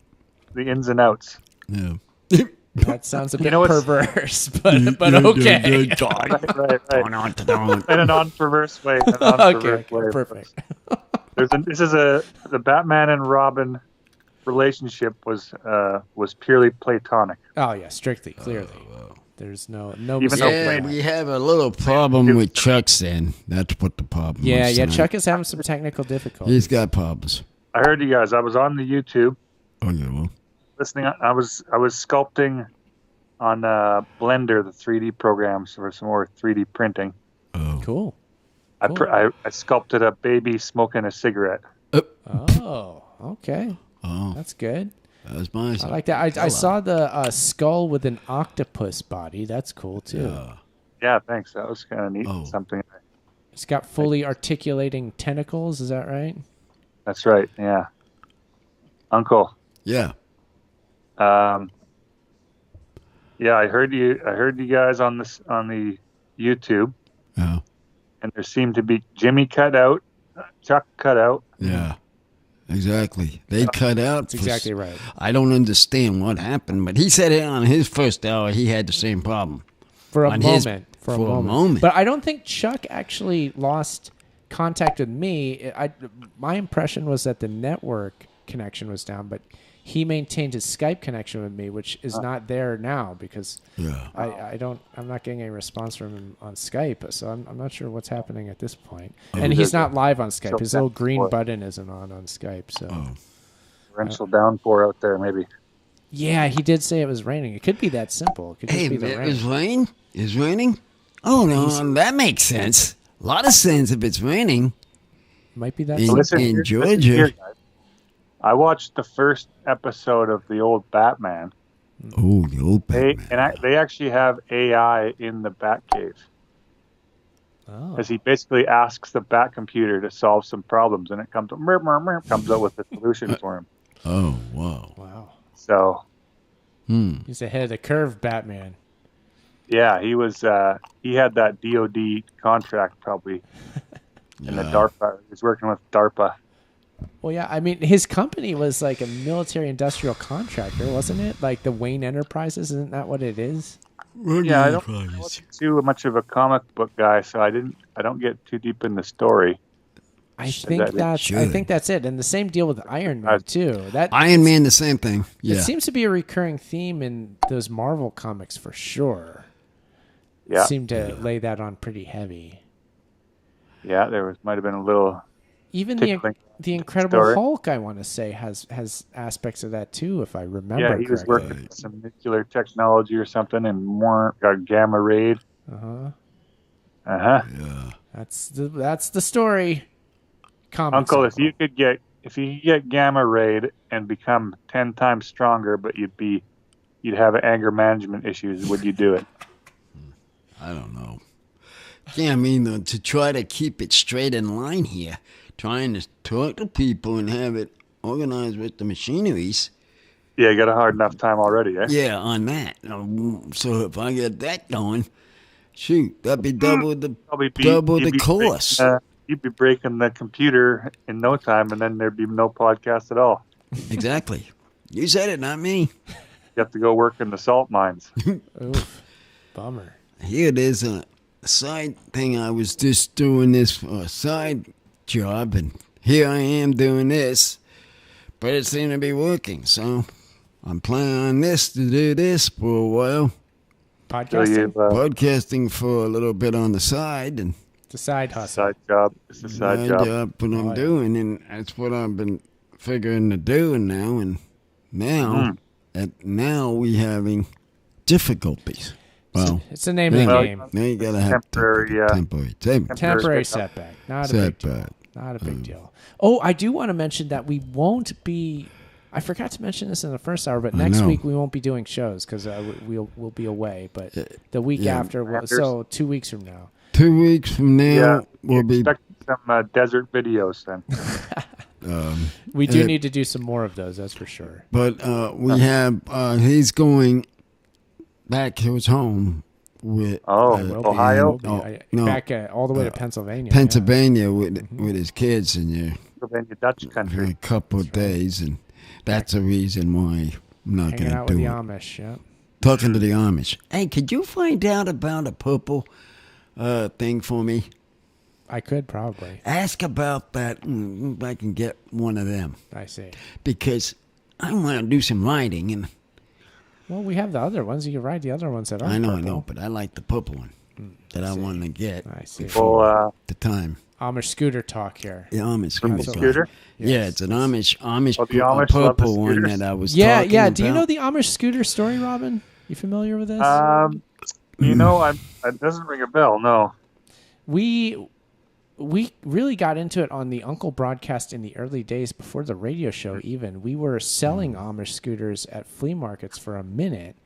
the ins and outs. Yeah. That sounds a bit perverse, but okay. Right. In a non-perverse way. Perfect. The Batman and Robin relationship was purely platonic. Oh yeah, strictly, clearly. There's no Even though Yeah, we have a little problem with Chuck's then. That's what the problem is. Yeah, tonight. Chuck is having some technical difficulties. He's got problems. I heard you guys. I was on the YouTube Oh, yeah, well. listening. I was sculpting on Blender, the 3D programs for some more 3D printing. Oh. Cool. I sculpted a baby smoking a cigarette. Oh, okay. Oh. That's good. That was mine. I like that. I saw the skull with an octopus body. That's cool, too. Yeah, thanks. That was kind of neat. Oh. Something. It's got fully articulating tentacles. Is that right? That's right. Yeah. Uncle. Yeah. Yeah, I heard you guys on the YouTube, Yeah. and there seemed to be Jimmy cut out, Chuck cut out. Yeah. Exactly. They cut out. That's exactly right. I don't understand what happened, but he said it on his first hour he had the same problem. For a On moment. his- For a for a moment. moment. But I don't think Chuck actually lost contact with me. My impression was that the network connection was down, but he maintained his Skype connection with me, which is not there now because I'm not getting any response from him on Skype. So I'm not sure what's happening at this point. And he's not live on Skype. His little green button isn't on Skype. So Torrential downpour out there, maybe. yeah, he did say it was raining. It could be that simple. It could just Hey, be the it rain. was rain? It's raining? Oh, no, that makes sense. A lot of sense if it's raining. Might be that In- simple. Listen Georgia. here, guys. I watched the first episode of the old Batman. Oh, the old Batman. They actually have AI in the Batcave. Oh. Because he basically asks the Bat computer to solve some problems, and it comes comes out with a solution for him. Oh, wow. Wow. So He's ahead of the curve, Batman. yeah, he was. He had that DoD contract probably in the DARPA. He was working with DARPA. Well, yeah, I mean, his company was like a military-industrial contractor, wasn't it? Like the Wayne Enterprises, isn't that what it is? Yeah, I wasn't too much of a comic book guy, so I don't get too deep in the story. I think that's it. And the same deal with Iron Man too. Iron Man, the same thing. Yeah. It seems to be a recurring theme in those Marvel comics for sure. Yeah. Seem to lay that on pretty heavy. Yeah, might have been a little. Even tickling the Incredible story. Hulk, I want to say, has aspects of that too, if I remember Yeah, he was correctly. working with some nuclear technology or something, and more got gamma rayed. Uh-huh. Yeah. That's the story. Comics Uncle, if you could get gamma rayed and become 10 times stronger, but you'd have anger management issues, would you do it? I don't know. Yeah, I mean, to try to keep it straight in line here, trying to talk to people and have it organized with the machineries. Yeah, you got a hard enough time already, eh? Yeah, on that. So if I get that going, shoot, that'd be double the cost. You'd be breaking the computer in no time, and then there'd be no podcast at all. Exactly. You said it, not me. You have to go work in the salt mines. Oof. Bummer. Here, there's a side thing. I was just doing this for a side job, and here I am doing this, but it seemed to be working. So I'm planning on this to do this for a while. Podcasting? Podcasting for a little bit on the side, and it's a side hustle. Side job. It's a side job. What I'm doing, and that's what I've been figuring to do now. And now we having difficulties. Well, it's the name of the game. Now you gotta have temporary setback. Not a big deal. Oh, I do want to mention that we won't be. I forgot to mention this in the first hour, but next week we won't be doing shows because we'll be away. But the week after, so 2 weeks from now. 2 weeks from now, we'll be expecting some desert videos then. We do need to do some more of those, that's for sure. But we have he's going back to his home with Ohio. Back all the way to Pennsylvania. Pennsylvania with his kids and Pennsylvania Dutch country. For a couple of days, and that's the reason why I'm not going to do it. Hanging out with the Amish, yeah. Talking to the Amish. Hey, could you find out about a purple thing for me? I could probably. Ask about that if I can get one of them. I see. Because I want to do some writing, and Well, we have the other ones. You can ride the other ones that are I purple. know, but I like the purple one that I wanted to get. I see. Before the time. Amish scooter talk here. The Amish scooter. Scooter? Yeah, it's an Amish the Amish purple love the one that I was Yeah, talking yeah. about. Do you know the Amish scooter story, Robin? You familiar with this? You know, it doesn't ring a bell. No. We really got into it on the Uncle broadcast in the early days before the radio show even. We were selling Amish scooters at flea markets for a minute.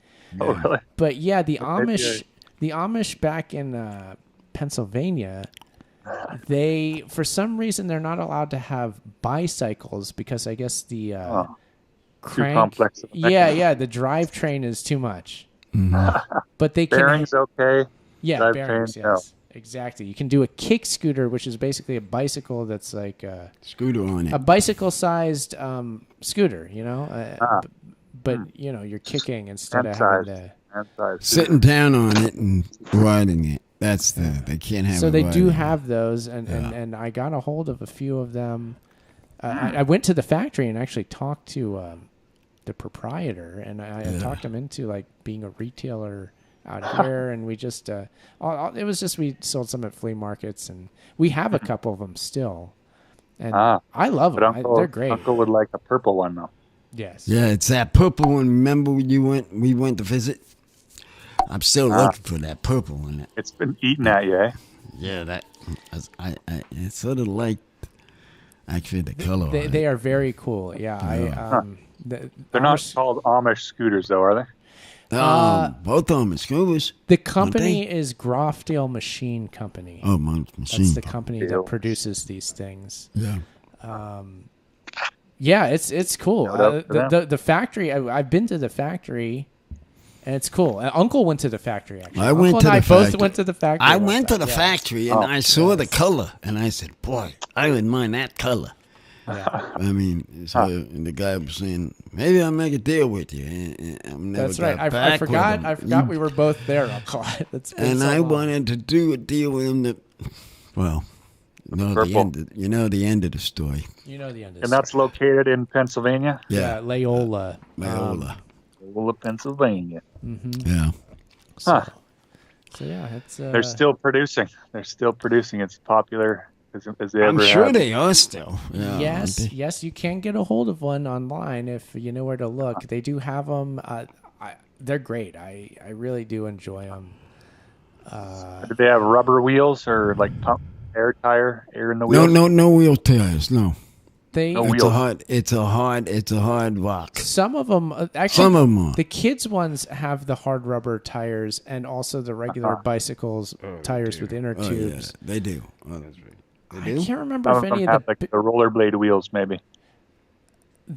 Oh, really? But yeah, the Amish back in Pennsylvania, they, for some reason, they're not allowed to have bicycles because I guess the crank, too complex. the drivetrain is too much. But they bearings okay. Yeah, drive bearings. train, Yes, exactly. You can do a kick scooter, which is basically a bicycle that's like a scooter on it, a bicycle-sized scooter. You know, but you know, you're kicking instead of having to sitting down on it and riding it. That's they can't have. So they do riding. have those, and I got a hold of a few of them. I went to the factory and actually talked to the proprietor, and I talked him into like being a retailer out here, and we just it was just we sold some at flea markets, and we have a couple of them still, and I love them. They're great. Uncle would like a purple one though. Yes. Yeah, it's that purple one. Remember when we went to visit? I'm still looking for that purple one. It's been eaten at you, eh? Yeah, that I sort of like actually the color. They are very cool. Yeah, they're not called Amish scooters though, are they? Both Amish scooters. The company is Grofdale Machine Company. Oh, Machine. That's the company that produces these things. Yeah. Yeah, it's cool. The factory. I've been to the factory. And it's cool. Uncle went to the factory, actually. I went to the factory. Both went to the factory. I went to the factory, and I saw the color, and I said, boy, I wouldn't mind that color. Yeah. I mean, so and the guy was saying, maybe I'll make a deal with you. And that's right. I forgot we were both there, Uncle. And I wanted to do a deal with him that, well, the end of the story. You know the end of the story. And that's located in Pennsylvania? Yeah, Loyola. Loyola, Pennsylvania. Mm-hmm. Yeah. So yeah, it's. They're still producing. It's popular as they ever I'm sure have. they are still. Yeah, yes, you can get a hold of one online if you know where to look. They do have them. They're great. I really do enjoy them. Do they have rubber wheels or like pump air in the wheels? No wheel tires. No. It's a hard rock. Some of them, the kids' ones have the hard rubber tires and also the regular bicycles tires with inner tubes. Yeah, they do. Oh, that's right. I can't remember if any of the rollerblade wheels, maybe.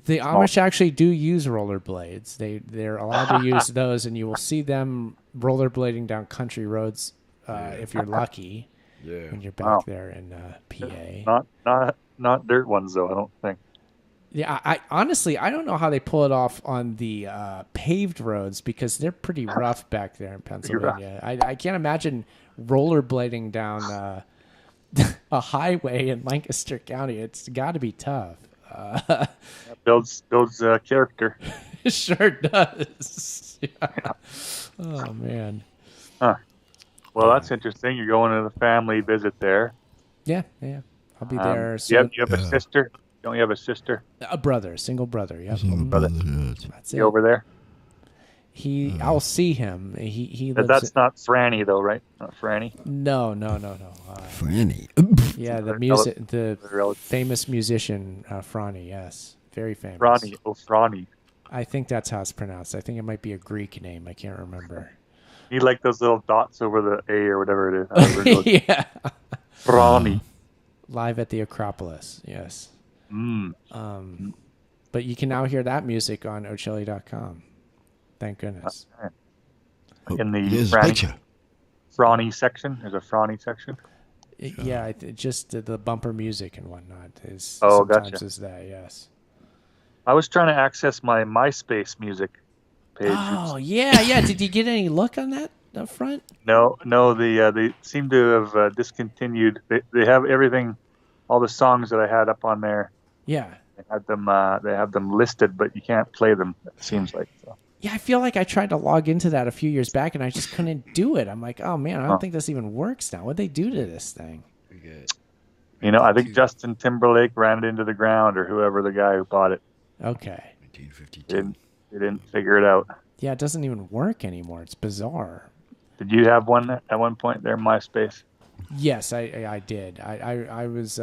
The Amish actually do use rollerblades. They're allowed to use those, and you will see them rollerblading down country roads if you're lucky. Yeah. When you're back there in PA. Not dirt ones though, I don't think. Yeah, I honestly don't know how they pull it off on the paved roads because they're pretty rough back there in Pennsylvania. I can't imagine rollerblading down a highway in Lancaster County. It's got to be tough. Builds character. It sure does. Yeah. Oh man. Well, that's interesting. You're going to the family visit there. Yeah. I'll be there. So, you have a sister? Don't you have a sister? A single brother. Yeah, brother. That's he over there? I'll see him. He lives. That's not Franny though, right? Not Franny. No. Franny. Yeah, the famous musician Franny. Yes, very famous. Franny. I think that's how it's pronounced. I think it might be a Greek name. I can't remember. He like those little dots over the A or whatever it is. Yeah. Franny. Live at the Acropolis, yes. Mm. But you can now hear that music on Ochelli.com. Thank goodness. In the Franny section? There's a Franny section? Yeah, just the bumper music and whatnot is sometimes gotcha. Is that, yes. I was trying to access my MySpace music page. Oh, yeah. Did you get any luck on that up front? No. They seem to have discontinued. They have everything, all the songs that I had up on there. Yeah. They have them listed, but you can't play them. It seems like so. Yeah, I feel like I tried to log into that a few years back and I just couldn't do it. I'm like, oh man, I don't think this even works now. What'd they do to this thing? You know, I think Justin Timberlake ran it into the ground, or whoever the guy who bought it. Okay. 1952. They didn't figure it out. Yeah, it doesn't even work anymore. It's bizarre. Did you have one at one point there, MySpace? Yes, I did. I was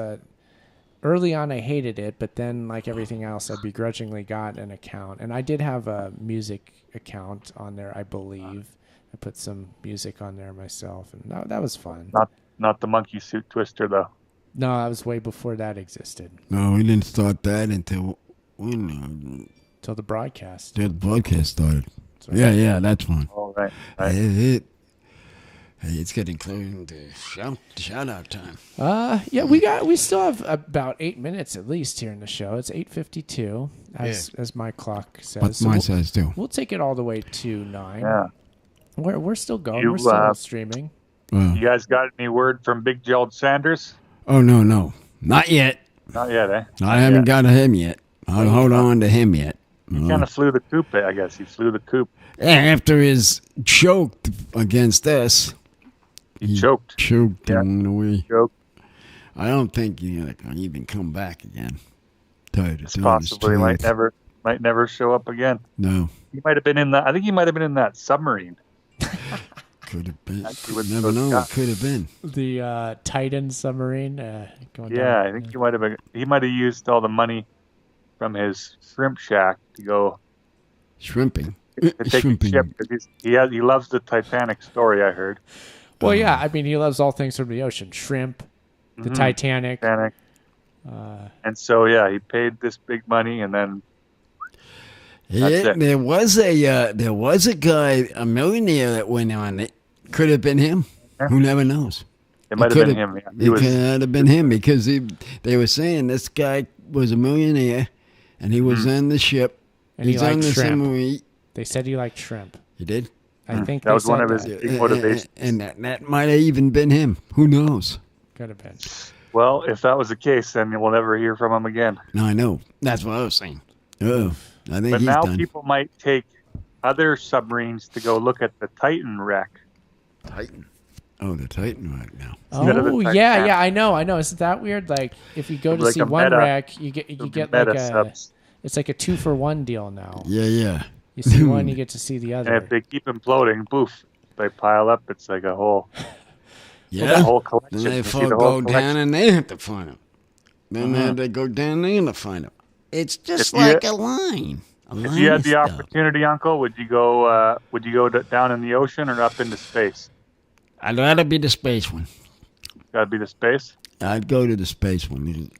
early on. I hated it, but then, like everything else, I begrudgingly got an account, and I did have a music account on there. I believe I put some music on there myself, and that was fun. Not the Monkey Suit Twister though. No, that was way before that existed. No, we didn't start that until when? Till the broadcast. Till the broadcast started. Right. Yeah, that's one. All right. Hey, it's getting close to shout out time. Yeah, we still have about 8 minutes at least here in the show. It's 8:52 as my clock says. But mine says too. We'll take it all the way to 9. Yeah. We're still going. We're still streaming. You guys got any word from Big Gerald Sanders? Oh no, not yet. Not yet, eh? I haven't got to him yet. I'll hold on to him yet. He kind of flew the coop, I guess. He flew the coop. Yeah, after his choked against us. He choked. Choked along the way. Choked. I don't think he'll even come back again. It's possibly might never show up again. No. He might have been in that. I think he might have been in that submarine. Could have been. Never know. It could have been the Titan submarine. Going yeah, down. I think he might have been. He might have used all the money from his shrimp shack to go shrimping. To take a ship, because he loves the Titanic story. I heard. Well, yeah, I mean, he loves all things from the ocean: shrimp, the Titanic. And so, yeah, he paid this big money, and then there was a guy, a millionaire that went on it. Could have been him. Yeah. Who never knows? It might have been him. Yeah. It could have been him because they were saying this guy was a millionaire, and he was on the ship. And he's on the submarine. They said he liked shrimp. He did. I think that was one of his big motivations. And that might have even been him. Who knows? Could have been. Well, if that was the case, then we'll never hear from him again. No, I know. That's what I was saying. Oh, I think but he's now done. People might take other submarines to go look at the Titan wreck. Titan. Oh, the Titan wreck now. Oh, yeah, I know. Isn't that weird? Like, if you go to see one wreck, you get like it's like a 2-for-1 deal now. Yeah. You see one, you get to see the other. And if they keep imploding, poof, they pile up. It's like a whole, a whole collection. Then they go down and they have to find them. Then they go down there to find them. It's just like a line. If you had the opportunity, Uncle, would you go down in the ocean or up into space? I'd rather be the space one. Gotta be the space? I'd go to the space one.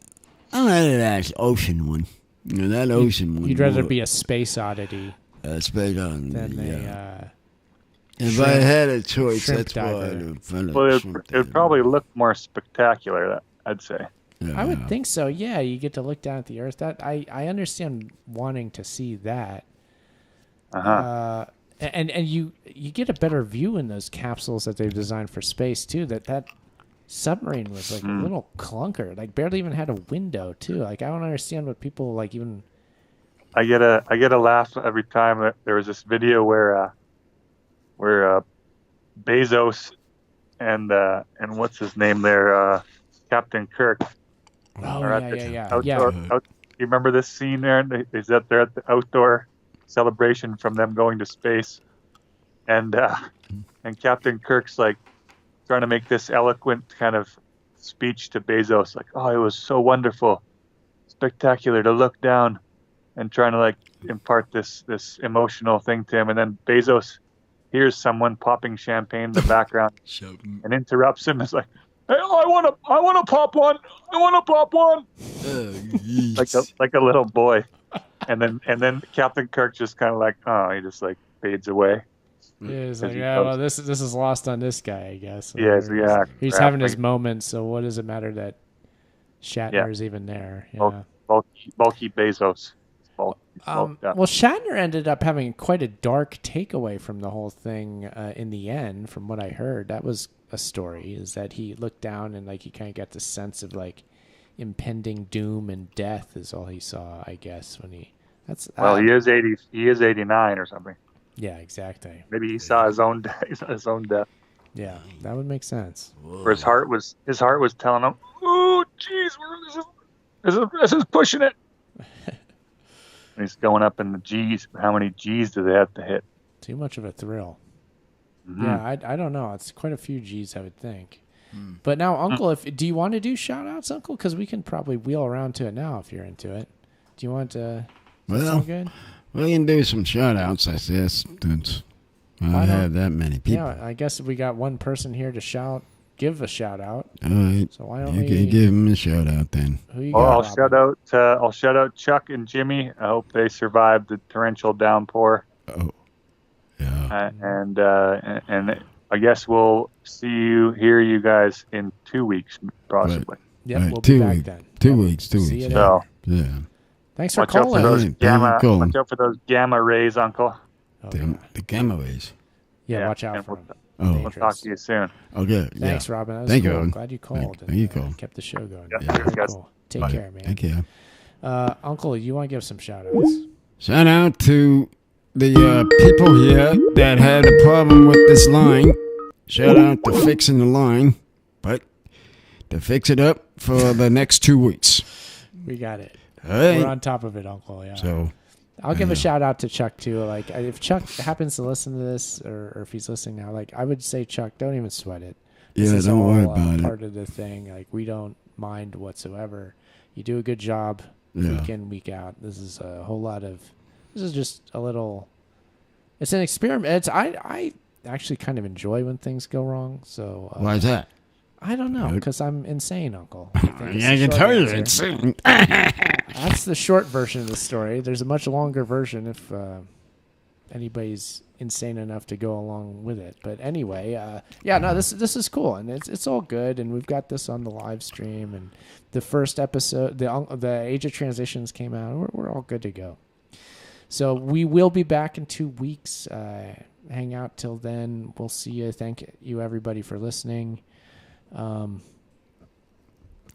I'd rather that ocean one. That ocean one. You'd rather be a space oddity. Space oddity. Than if I had a choice, that's why it would probably look more spectacular, I'd say. Yeah. I would think so. Yeah, you get to look down at the Earth. That I understand wanting to see that. And you get a better view in those capsules that they've designed for space too. That submarine was like a little clunker, like barely even had a window too. Like I don't understand what people like even. I get a laugh every time that there was this video where Bezos and what's his name there, Captain Kirk. Yeah. You remember this scene there? Is that they're at the outdoor celebration from them going to space, and Captain Kirk's like trying to make this eloquent kind of speech to Bezos, like, "Oh, it was so wonderful, spectacular to look down," and trying to like impart this emotional thing to him, and then Bezos hears someone popping champagne in the background and interrupts him. It's like, "Hey, I want to pop one. I want to pop one." like a little boy, and then Captain Kirk just kind of like, he just like fades away. Yeah, he's like, well, this is lost on this guy, I guess. So he's having his moment. So what does it matter that Shatner is even there? Yeah. Bulky Bezos. Well, Shatner ended up having quite a dark takeaway from the whole thing in the end. From what I heard, that was a story, is that he looked down and like he kind of got the sense of like impending doom and death is all he saw, I guess, when he. He is 80. He is 89 or something. Yeah, exactly. Maybe he saw his own death. Yeah, that would make sense. Where his heart was telling him, "Oh, geez, this is pushing it." And he's going up in the G's. How many G's do they have to hit? Too much of a thrill. Mm-hmm. Yeah, I don't know. It's quite a few G's, I would think. But now, Uncle, do you want to do shout-outs, Uncle? Because we can probably wheel around to it now if you're into it. Do you want to? Sound good? We can do some shout-outs, I guess. I have that many people. Yeah, I guess we got one person here to give a shout-out. All right. So why don't you we can give him a shout-out then? Who you got, I'll shout out Chuck and Jimmy. I hope they survived the torrential downpour. Oh, yeah. And I guess we'll hear you guys in 2 weeks, possibly. Right. Yep, right. We'll be back then. 2 weeks. 2 See weeks. you So, yeah. Thanks for watch calling. Watch out for those gamma rays, Uncle. The gamma rays. Yeah, watch out for them. We'll talk to you soon. Okay. Thanks, Robin. That was Thank cool. you. I'm glad you called. Thank you, called. Kept the show going. Yeah. Cool. Take Bye. care, man. Take care. Uncle, you want to give some shout-outs? Shout out to the people here that had a problem with this line. Shout out to fixing the line, but to fix it up for the next 2 weeks. We got it. All right. We're on top of it, Uncle. Yeah. So I'll give a shout out to Chuck too. Like if Chuck happens to listen to this, or if he's listening now, like I would say, Chuck, don't even sweat it. This is don't all, worry about part of the thing. Like we don't mind whatsoever. You do a good job week in, week out. This is a whole lot of. This is just a little. It's an experiment. I actually kind of enjoy when things go wrong. So why is that? I don't know, because I'm insane, Uncle. Yeah, I can tell you're insane. That's the short version of the story. There's a much longer version if anybody's insane enough to go along with it. But anyway, this is cool, and it's all good, and we've got this on the live stream, and the first episode, the Age of Transitions came out. We're all good to go. So we will be back in 2 weeks. Hang out till then. We'll see you. Thank you, everybody, for listening.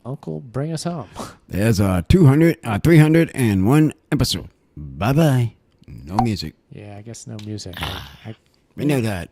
Uncle, bring us home. There's 301 episode. Bye-bye. No music. Yeah, I guess no music. We know that.